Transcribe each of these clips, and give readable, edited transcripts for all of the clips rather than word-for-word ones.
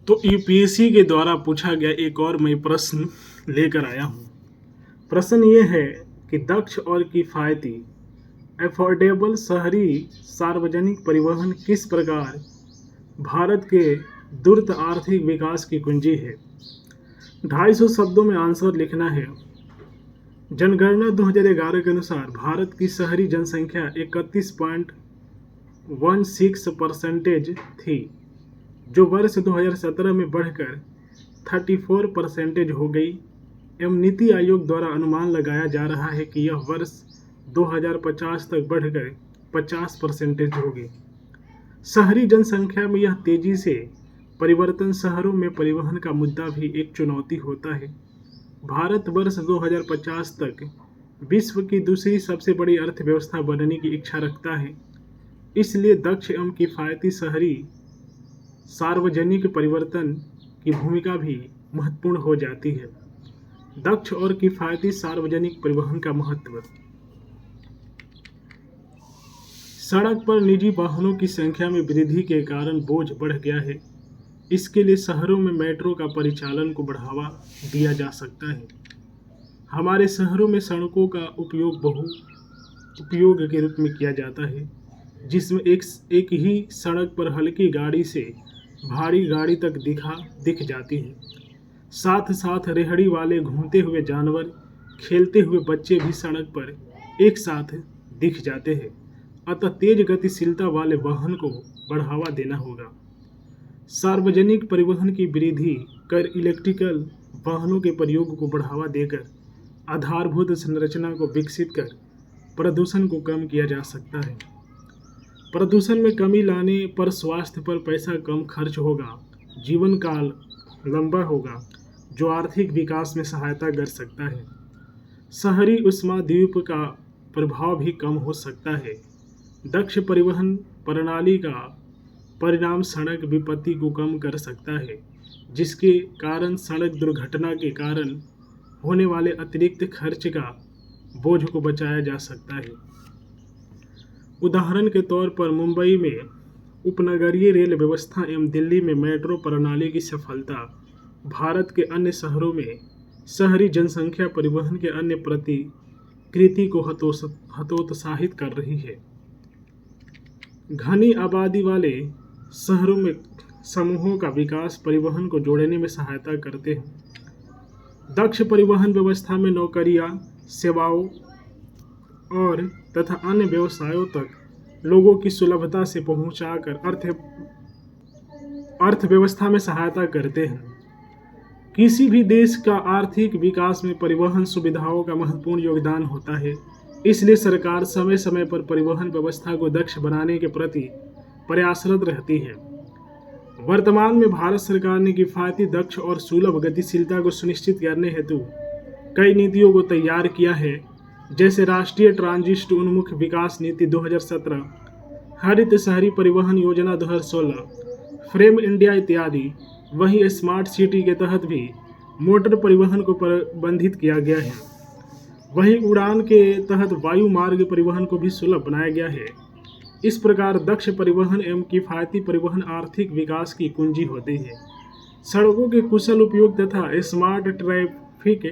तो यूपीएससी के द्वारा पूछा गया एक और मैं प्रश्न लेकर आया हूँ। प्रश्न ये है कि दक्ष और किफ़ायती एफोर्डेबल शहरी सार्वजनिक परिवहन किस प्रकार भारत के द्रुत आर्थिक विकास की कुंजी है। 250 शब्दों में आंसर लिखना है। जनगणना 2011 के अनुसार भारत की शहरी जनसंख्या 31.16% थी, जो वर्ष 2017 में बढ़कर 34% हो गई एवं नीति आयोग द्वारा अनुमान लगाया जा रहा है कि यह वर्ष 2050 तक बढ़कर 50% होगी। शहरी जनसंख्या में यह तेजी से परिवर्तन शहरों में परिवहन का मुद्दा भी एक चुनौती होता है। भारत वर्ष 2050 तक विश्व की दूसरी सबसे बड़ी अर्थव्यवस्था बनने की इच्छा रखता है, इसलिए दक्ष एवं किफ़ायती शहरी सार्वजनिक परिवर्तन की भूमिका भी महत्वपूर्ण हो जाती है। दक्ष और किफ़ायती सार्वजनिक परिवहन का महत्व। सड़क पर निजी वाहनों की संख्या में वृद्धि के कारण बोझ बढ़ गया है। इसके लिए शहरों में मेट्रो का परिचालन को बढ़ावा दिया जा सकता है। हमारे शहरों में सड़कों का उपयोग उपयोग के रूप में किया जाता है, जिसमें एक ही सड़क पर हल्की गाड़ी से भारी गाड़ी तक दिख जाती है। साथ साथ रेहड़ी वाले, घूमते हुए जानवर, खेलते हुए बच्चे भी सड़क पर एक साथ दिख जाते हैं। अतः तेज गतिशीलता वाले वाहन को बढ़ावा देना होगा। सार्वजनिक परिवहन की वृद्धि कर इलेक्ट्रिकल वाहनों के प्रयोग को बढ़ावा देकर आधारभूत संरचना को विकसित कर प्रदूषण को कम किया जा सकता है। प्रदूषण में कमी लाने पर स्वास्थ्य पर पैसा कम खर्च होगा, जीवन काल लंबा होगा, जो आर्थिक विकास में सहायता कर सकता है। शहरी ऊष्माद्वीप का प्रभाव भी कम हो सकता है। दक्ष परिवहन प्रणाली का परिणाम सड़क विपत्ति को कम कर सकता है, जिसके कारण सड़क दुर्घटना के कारण होने वाले अतिरिक्त खर्च का बोझ को बचाया जा सकता है। उदाहरण के तौर पर मुंबई में उपनगरीय रेल व्यवस्था एवं दिल्ली में मेट्रो प्रणाली की सफलता भारत के अन्य शहरों में शहरी जनसंख्या परिवहन के अन्य प्रतिकृति को हतोत्साहित कर रही है। घनी आबादी वाले शहरों में समूहों का विकास परिवहन को जोड़ने में सहायता करते हैं। दक्ष परिवहन व्यवस्था में नौकरियां, सेवाओं और तथा अन्य व्यवसायों तक लोगों की सुलभता से पहुंचाकर अर्थव्यवस्था में सहायता करते हैं। किसी भी देश का आर्थिक विकास में परिवहन सुविधाओं का महत्वपूर्ण योगदान होता है। इसलिए सरकार समय समय पर परिवहन व्यवस्था को दक्ष बनाने के प्रति प्रयासरत रहती है। वर्तमान में भारत सरकार ने किफ़ायती, दक्ष और सुलभ गतिशीलता को सुनिश्चित करने हेतु कई नीतियों को तैयार किया है, जैसे राष्ट्रीय ट्रांजिट उन्मुख विकास नीति 2017, हरित शहरी परिवहन योजना 2016, फ्रेम इंडिया इत्यादि। वहीं स्मार्ट सिटी के तहत भी मोटर परिवहन को प्रबंधित किया गया है। वहीं उड़ान के तहत वायु मार्ग परिवहन को भी सुलभ बनाया गया है। इस प्रकार दक्ष परिवहन एवं किफ़ायती परिवहन आर्थिक विकास की कुंजी होती है। सड़कों के कुशल उपयोग तथा स्मार्ट ट्रैफिक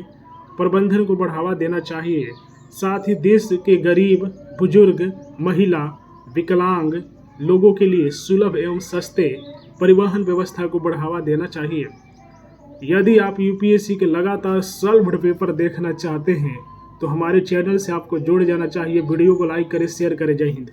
प्रबंधन को बढ़ावा देना चाहिए। साथ ही देश के गरीब, बुजुर्ग, महिला, विकलांग लोगों के लिए सुलभ एवं सस्ते परिवहन व्यवस्था को बढ़ावा देना चाहिए। यदि आप यूपीएससी के लगातार सॉल्व्ड पेपर देखना चाहते हैं तो हमारे चैनल से आपको जुड़ जाना चाहिए। वीडियो को लाइक करें, शेयर करें। जय हिंद।